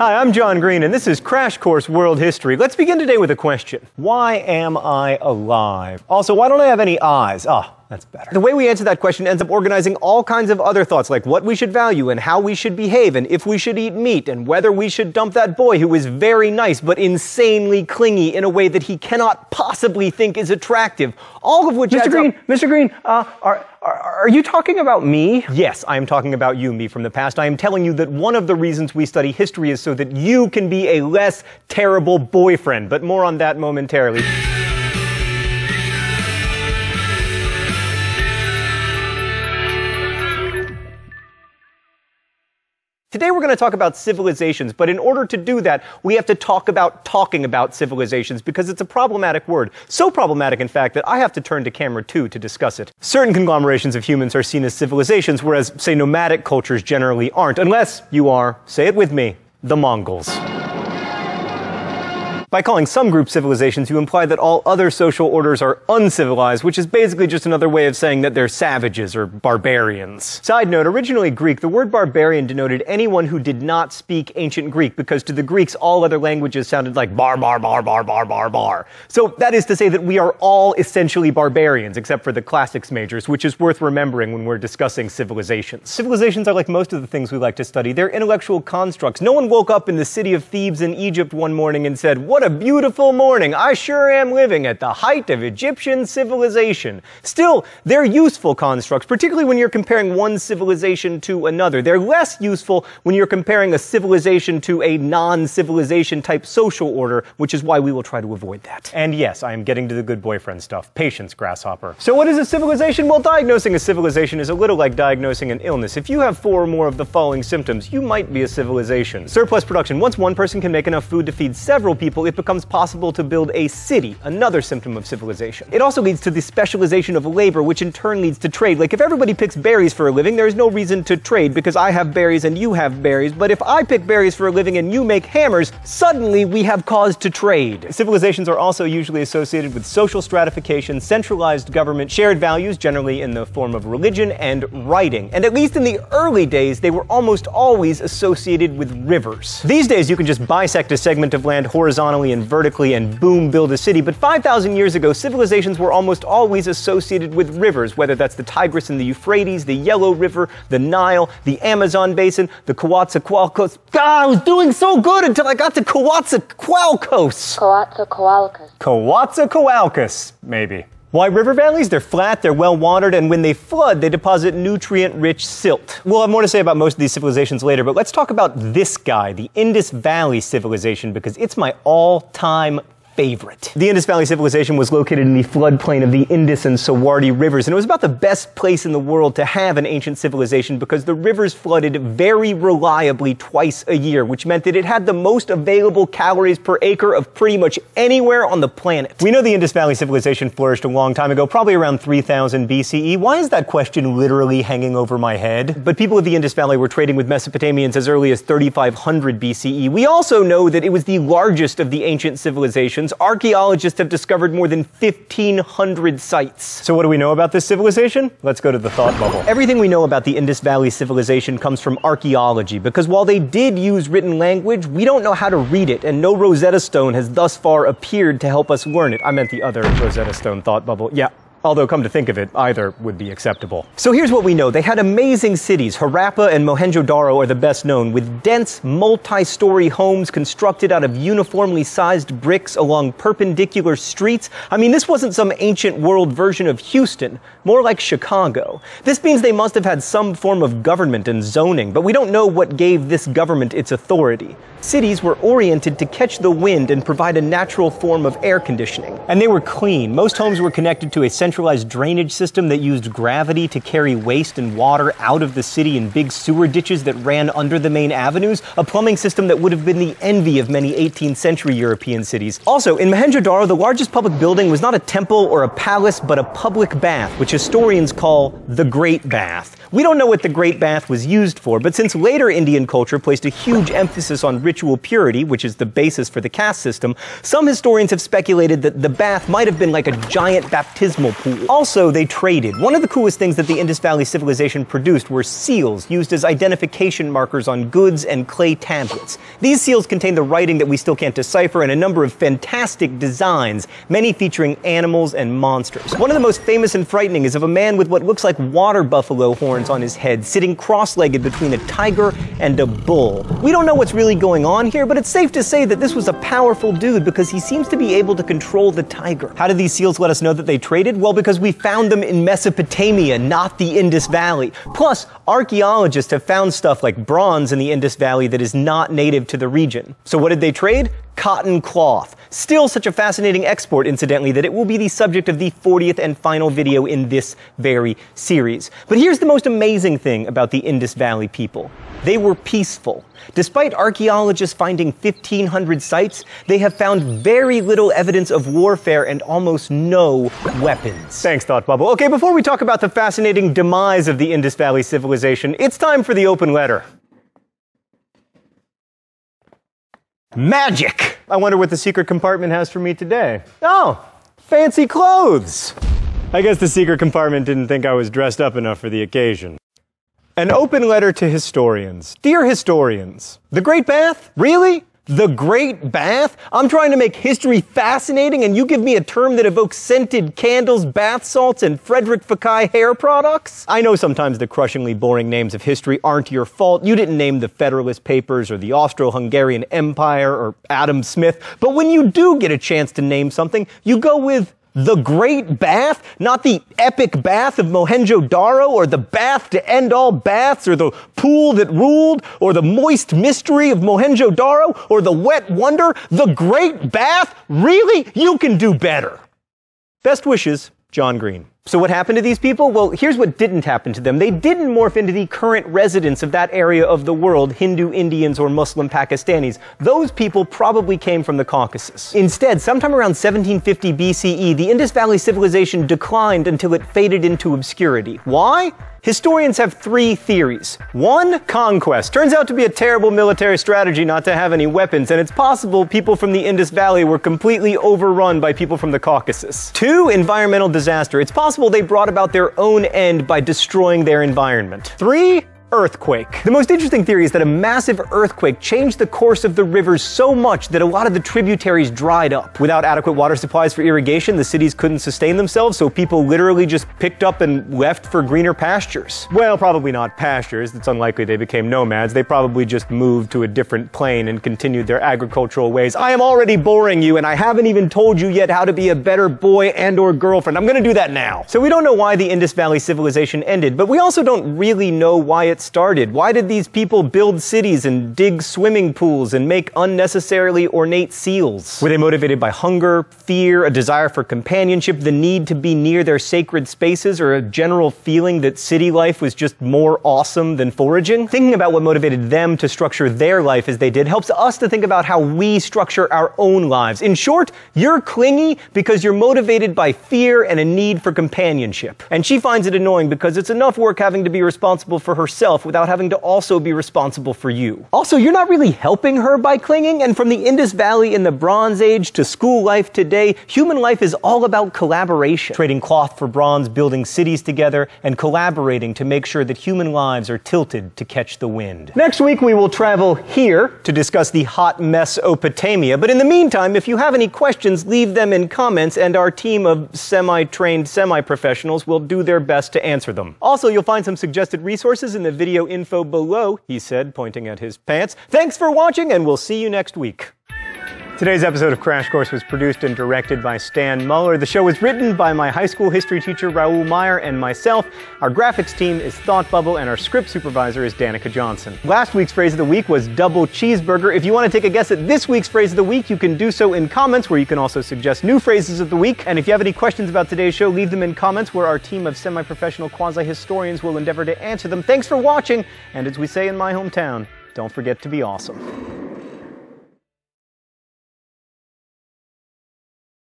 Hi, I'm John Green, and this is Crash Course World History. Let's begin today with a question. Why am I alive? Also, why don't I have any eyes? That's better. The way we answer that question ends up organizing all kinds of other thoughts, like what we should value and how we should behave and if we should eat meat and whether we should dump that boy who is very nice but insanely clingy in a way that he cannot possibly think is attractive. All of which Mr. Green, are you talking about me? Yes, I am talking about you, me from the past. I am telling you that one of the reasons we study history is so that you can be a less terrible boyfriend, but more on that momentarily. Today we're going to talk about civilizations, but in order to do that, we have to talk about talking about civilizations because it's a problematic word. So problematic, in fact, that I have to turn to camera 2 to discuss it. Certain conglomerations of humans are seen as civilizations, whereas, say, nomadic cultures generally aren't, unless you are, say it with me, the Mongols. By calling some groups civilizations, you imply that all other social orders are uncivilized, which is basically just another way of saying that they're savages or barbarians. Side note, originally Greek, the word barbarian denoted anyone who did not speak ancient Greek, because to the Greeks all other languages sounded like bar, bar, bar, bar, bar, bar, bar. So that is to say that we are all essentially barbarians, except for the classics majors, which is worth remembering when we're discussing civilizations. Civilizations are like most of the things we like to study. They're intellectual constructs. No one woke up in the city of Thebes in Egypt one morning and said, "What a beautiful morning. I sure am living at the height of Egyptian civilization." Still, they're useful constructs, particularly when you're comparing one civilization to another. They're less useful when you're comparing a civilization to a non-civilization type social order, which is why we will try to avoid that. And yes, I am getting to the good boyfriend stuff. Patience, grasshopper. So what is a civilization? Well, diagnosing a civilization is a little like diagnosing an illness. If you have 4 or more of the following symptoms, you might be a civilization. Surplus production. Once one person can make enough food to feed several people, it becomes possible to build a city, another symptom of civilization. It also leads to the specialization of labor, which in turn leads to trade. Like if everybody picks berries for a living, there is no reason to trade because I have berries and you have berries, but if I pick berries for a living and you make hammers, suddenly we have cause to trade. Civilizations are also usually associated with social stratification, centralized government, shared values, generally in the form of religion and writing. And at least in the early days, they were almost always associated with rivers. These days, you can just bisect a segment of land horizontally and vertically and boom, build a city. But 5,000 years ago, civilizations were almost always associated with rivers, whether that's the Tigris and the Euphrates, the Yellow River, the Nile, the Amazon Basin, the Coatzacoalcos. God, I was doing so good until I got to Coatzacoalcos. Coatzacoalcos, maybe. Why river valleys? They're flat, they're well watered, and when they flood, they deposit nutrient-rich silt. We'll have more to say about most of these civilizations later, but let's talk about this guy, the Indus Valley civilization, because it's my all-time favorite. The Indus Valley civilization was located in the floodplain of the Indus and Sawardi rivers, and it was about the best place in the world to have an ancient civilization because the rivers flooded very reliably twice a year, which meant that it had the most available calories per acre of pretty much anywhere on the planet. We know the Indus Valley civilization flourished a long time ago, probably around 3000 BCE. Why is that question literally hanging over my head? But people of the Indus Valley were trading with Mesopotamians as early as 3500 BCE. We also know that it was the largest of the ancient civilizations. Archaeologists have discovered more than 1,500 sites. So what do we know about this civilization? Let's go to the thought bubble. Everything we know about the Indus Valley civilization comes from archaeology, because while they did use written language, we don't know how to read it, and no Rosetta Stone has thus far appeared to help us learn it. I meant the other Rosetta Stone thought bubble. Yeah. Although, come to think of it, either would be acceptable. So here's what we know. They had amazing cities. Harappa and Mohenjo-Daro are the best known, with dense, multi-story homes constructed out of uniformly sized bricks along perpendicular streets. I mean, this wasn't some ancient world version of Houston, more like Chicago. This means they must have had some form of government and zoning, but we don't know what gave this government its authority. Cities were oriented to catch the wind and provide a natural form of air conditioning. And they were clean. Most homes were connected to a centralized drainage system that used gravity to carry waste and water out of the city in big sewer ditches that ran under the main avenues, a plumbing system that would have been the envy of many 18th century European cities. Also, in Mohenjo-Daro, the largest public building was not a temple or a palace, but a public bath, which historians call the Great Bath. We don't know what the Great Bath was used for, but since later Indian culture placed a huge emphasis on ritual purity, which is the basis for the caste system, some historians have speculated that the bath might have been like a giant baptismal pool. Also, they traded. One of the coolest things that the Indus Valley civilization produced were seals used as identification markers on goods and clay tablets. These seals contain the writing that we still can't decipher and a number of fantastic designs, many featuring animals and monsters. One of the most famous and frightening is of a man with what looks like water buffalo horns on his head, sitting cross-legged between a tiger and a bull. We don't know what's really going on here, but it's safe to say that this was a powerful dude because he seems to be able to control the tiger. How did these seals let us know that they traded? Well, because we found them in Mesopotamia, not the Indus Valley. Plus, archaeologists have found stuff like bronze in the Indus Valley that is not native to the region. So what did they trade? Cotton cloth. Still such a fascinating export, incidentally, that it will be the subject of the 40th and final video in this very series. But here's the most amazing thing about the Indus Valley people. They were peaceful. Despite archaeologists finding 1,500 sites, they have found very little evidence of warfare and almost no weapons. Thanks, Thought Bubble. Okay, before we talk about the fascinating demise of the Indus Valley civilization, it's time for the open letter. Magic! I wonder what the secret compartment has for me today. Oh, fancy clothes! I guess the secret compartment didn't think I was dressed up enough for the occasion. An open letter to historians. Dear historians, the Great Bath? Really? The Great Bath? I'm trying to make history fascinating and you give me a term that evokes scented candles, bath salts, and Frederick Fekkai hair products? I know sometimes the crushingly boring names of history aren't your fault. You didn't name the Federalist Papers or the Austro-Hungarian Empire or Adam Smith. But when you do get a chance to name something, you go with the Great Bath, not the epic bath of Mohenjo-Daro, or the bath to end all baths, or the pool that ruled, or the moist mystery of Mohenjo-Daro, or the wet wonder. The Great Bath? Really? You can do better. Best wishes, John Green. So what happened to these people? Well, here's what didn't happen to them. They didn't morph into the current residents of that area of the world, Hindu Indians or Muslim Pakistanis. Those people probably came from the Caucasus. Instead, sometime around 1750 BCE, the Indus Valley civilization declined until it faded into obscurity. Why? Historians have three theories. One, conquest. Turns out to be a terrible military strategy not to have any weapons, and it's possible people from the Indus Valley were completely overrun by people from the Caucasus. Two, environmental disaster. It's possible they brought about their own end by destroying their environment. Three, earthquake. The most interesting theory is that a massive earthquake changed the course of the rivers so much that a lot of the tributaries dried up. Without adequate water supplies for irrigation, the cities couldn't sustain themselves, so people literally just picked up and left for greener pastures. Well, probably not pastures. It's unlikely they became nomads. They probably just moved to a different plane and continued their agricultural ways. I am already boring you, and I haven't even told you yet how to be a better boy and/or girlfriend. I'm gonna do that now. So we don't know why the Indus Valley civilization ended, but we also don't really know why it started. Why did these people build cities and dig swimming pools and make unnecessarily ornate seals? Were they motivated by hunger, fear, a desire for companionship, the need to be near their sacred spaces, or a general feeling that city life was just more awesome than foraging? Thinking about what motivated them to structure their life as they did helps us to think about how we structure our own lives. In short, you're clingy because you're motivated by fear and a need for companionship. And she finds it annoying because it's enough work having to be responsible for herself without having to also be responsible for you. Also, you're not really helping her by clinging, and from the Indus Valley in the Bronze Age to school life today, human life is all about collaboration. Trading cloth for bronze, building cities together, and collaborating to make sure that human lives are tilted to catch the wind. Next week, we will travel here to discuss the hot Mesopotamia, but in the meantime, if you have any questions, leave them in comments, and our team of semi-trained semi-professionals will do their best to answer them. Also, you'll find some suggested resources in the video info below, he said, pointing at his pants. Thanks for watching, and we'll see you next week. Today's episode of Crash Course was produced and directed by Stan Muller. The show was written by my high school history teacher, Raoul Meyer, and myself. Our graphics team is Thought Bubble, and our script supervisor is Danica Johnson. Last week's phrase of the week was double cheeseburger. If you want to take a guess at this week's phrase of the week, you can do so in comments, where you can also suggest new phrases of the week. And if you have any questions about today's show, leave them in comments, where our team of semi-professional quasi-historians will endeavor to answer them. Thanks for watching, and as we say in my hometown, don't forget to be awesome.